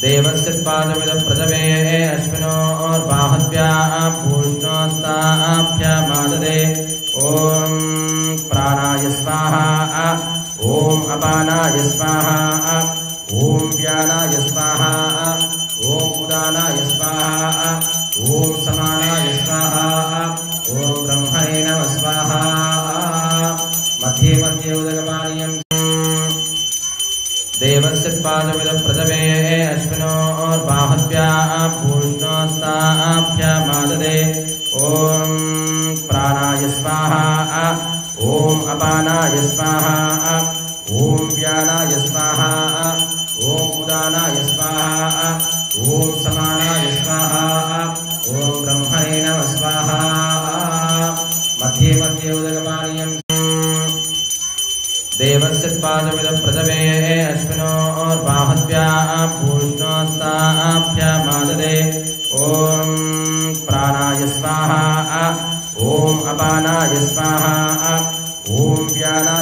देवस्यत्पादमिदं प्रथमे अश्विनोर्बाहव्यां पूष्णोस्ताभ्यमाददे ॐ प्राणाय स्वाहा ॐ अपानाय स्वाहा ॐ व्यानाय स्वाहा ॐ उदानाय स्वाहा ॐ समानाय स्वाहा ॐ ब्रह्मणे नमः स्वाहा मध्ये मध्ये उदकपानीयम् देवस्यत्पादमिदं प्रथमे अश्विनोर्बाहव्यां पूष्णोस्ताभ्यमाददे ॐ प्राणाय स्वाहा ॐ अपानाय स्वाहा ॐ व्यानाय स्वाहा ॐ उदानाय स्वाहा ॐ समानाय स्वाहा ॐ ब्रह्मणे नमः स्वाहा मध्ये मध्ये उदकपानीयम् देवस्यत्पादमिदं प्रथमे अश्विनोर्बाहव्यां पूष्णोस्ताभ्यमाददे ॐ प्राणाय स्वाहा ॐ अपानाय स्वाहा ॐ व्यानाय